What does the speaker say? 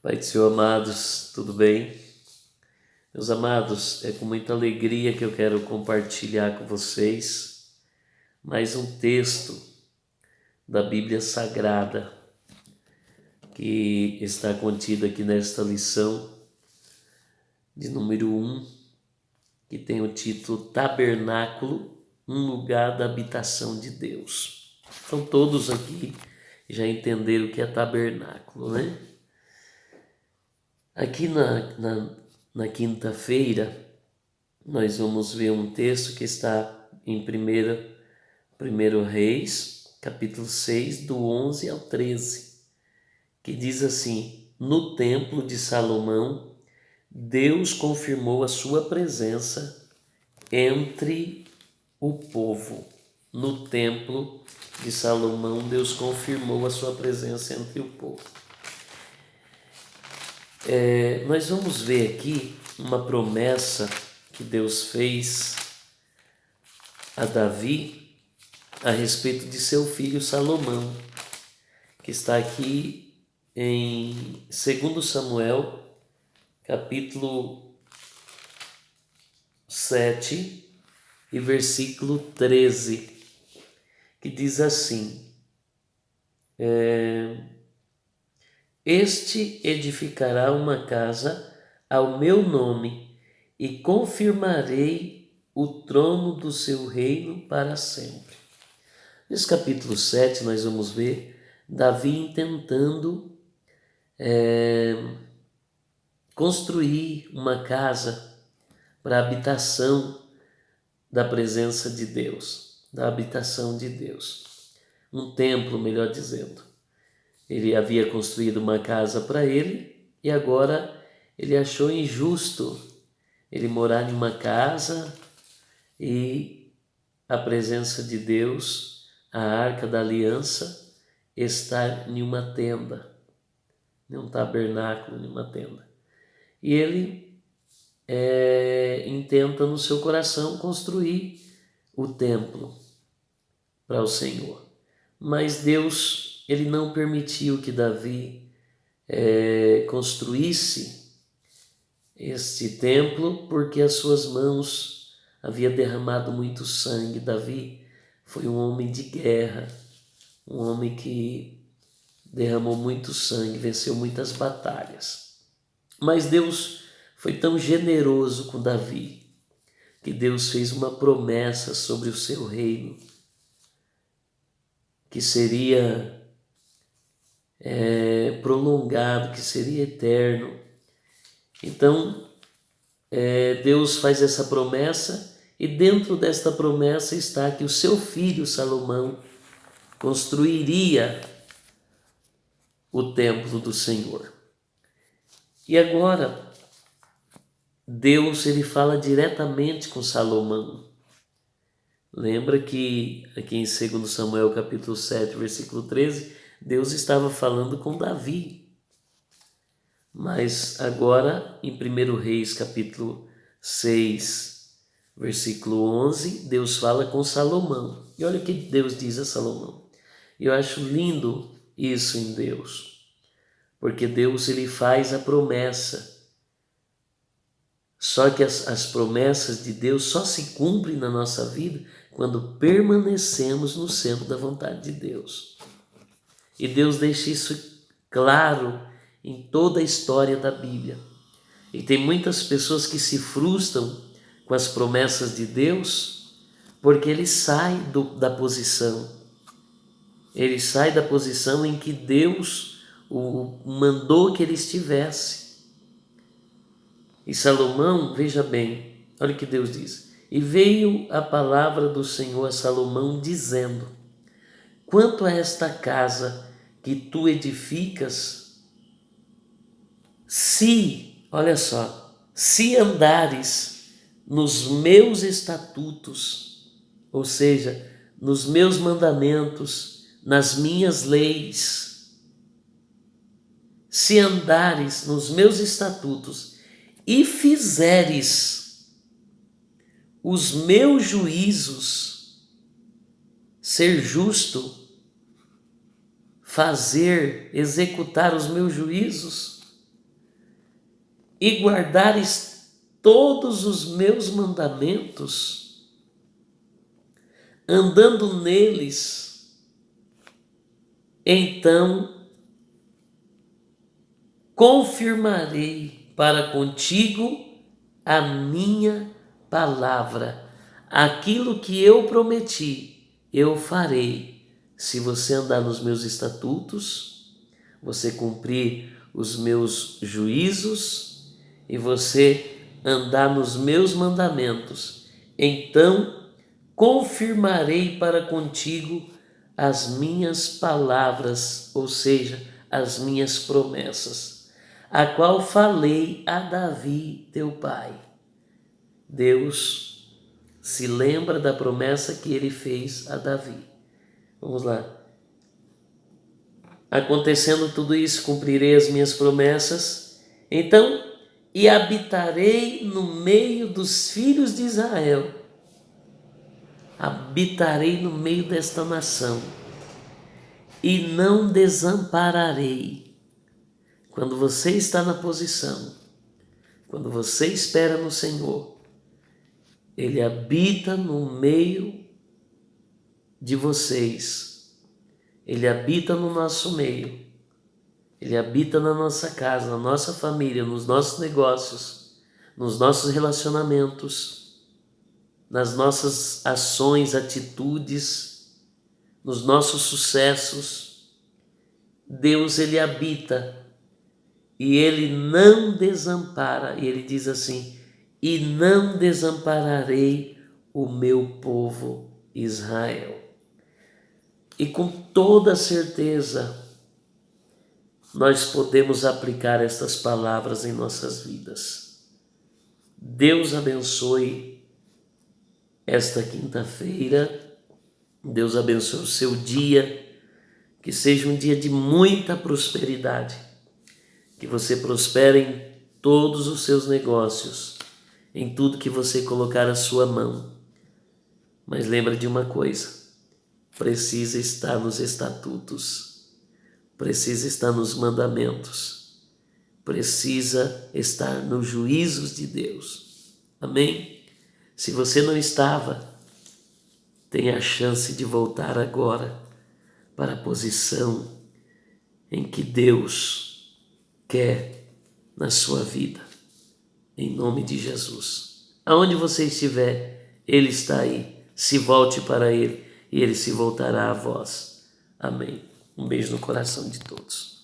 Pai do Senhor, amados, tudo bem? Meus amados, é com muita alegria que eu quero compartilhar com vocês mais um texto da Bíblia Sagrada que está contido aqui nesta lição de número 1, que tem o título Tabernáculo, um lugar da habitação de Deus. Então todos aqui já entenderam o que é tabernáculo, né? Aqui na quinta-feira, nós vamos ver um texto que está em 1 Reis, capítulo 6, do 11 ao 13, que diz assim: No templo de Salomão, Deus confirmou a sua presença entre o povo. No templo de Salomão, Deus confirmou a sua presença entre o povo. Nós vamos ver aqui uma promessa que Deus fez a Davi a respeito de seu filho Salomão, que está aqui em 2 Samuel, capítulo 7 e versículo 13, que diz assim: Este edificará uma casa ao meu nome e confirmarei o trono do seu reino para sempre. Nesse capítulo 7 nós vamos ver Davi intentando construir uma casa para a habitação da presença de Deus, da habitação de Deus. Um templo, melhor dizendo. Ele havia construído uma casa para ele e agora ele achou injusto ele morar em uma casa e a presença de Deus, a arca da aliança, estar em uma tenda, em um tabernáculo, em uma tenda. E ele intenta no seu coração construir o templo para o Senhor. Mas Deus, ele não permitiu que Davi construísse este templo, porque as suas mãos havia derramado muito sangue. Davi foi um homem de guerra, um homem que derramou muito sangue, venceu muitas batalhas. Mas Deus foi tão generoso com Davi, que Deus fez uma promessa sobre o seu reino, que seria prolongado, que seria eterno. Então, Deus faz essa promessa e dentro desta promessa está que o seu filho Salomão construiria o templo do Senhor. E agora, Deus ele fala diretamente com Salomão. Lembra que aqui em 2 Samuel capítulo 7, versículo 13, Deus estava falando com Davi. Mas agora, em 1 Reis, capítulo 6, versículo 11, Deus fala com Salomão. E olha o que Deus diz a Salomão. Eu acho lindo isso em Deus, porque Deus ele faz a promessa. Só que as promessas de Deus só se cumprem na nossa vida quando permanecemos no centro da vontade de Deus. E Deus deixa isso claro em toda a história da Bíblia. E tem muitas pessoas que se frustram com as promessas de Deus porque ele sai da posição. Ele sai da posição em que Deus o mandou que ele estivesse. E Salomão, veja bem, olha o que Deus diz. E veio a palavra do Senhor a Salomão dizendo: Quanto a esta casa que tu edificas, olha só, se andares nos meus estatutos, ou seja, nos meus mandamentos, nas minhas leis, se andares nos meus estatutos e fizeres os meus juízos, ser justo, executar os meus juízos, e guardares todos os meus mandamentos, andando neles, então confirmarei para contigo a minha palavra. Aquilo que eu prometi, eu farei. Se você andar nos meus estatutos, você cumprir os meus juízos e você andar nos meus mandamentos, então confirmarei para contigo as minhas palavras, ou seja, as minhas promessas, a qual falei a Davi, teu pai. Deus se lembra da promessa que ele fez a Davi. Vamos lá. Acontecendo tudo isso, cumprirei as minhas promessas, então, e habitarei no meio dos filhos de Israel. Habitarei no meio desta nação e não desampararei. Quando você está na posição, quando você espera no Senhor, Ele habita no meio de vocês. Ele habita no nosso meio. Ele habita na nossa casa, na nossa família, nos nossos negócios, nos nossos relacionamentos, nas nossas ações, atitudes, nos nossos sucessos. Deus, Ele habita e Ele não desampara. E Ele diz assim: e não desampararei o meu povo Israel. E com toda certeza, nós podemos aplicar estas palavras em nossas vidas. Deus abençoe esta quinta-feira. Deus abençoe o seu dia. Que seja um dia de muita prosperidade. Que você prospere em todos os seus negócios, em tudo que você colocar a sua mão. Mas lembra de uma coisa: precisa estar nos estatutos, precisa estar nos mandamentos, precisa estar nos juízos de Deus. Amém? Se você não estava, tem a chance de voltar agora para a posição em que Deus quer na sua vida, em nome de Jesus. Aonde você estiver, Ele está aí. Se volte para Ele e Ele se voltará a vós. Amém. Um beijo no coração de todos.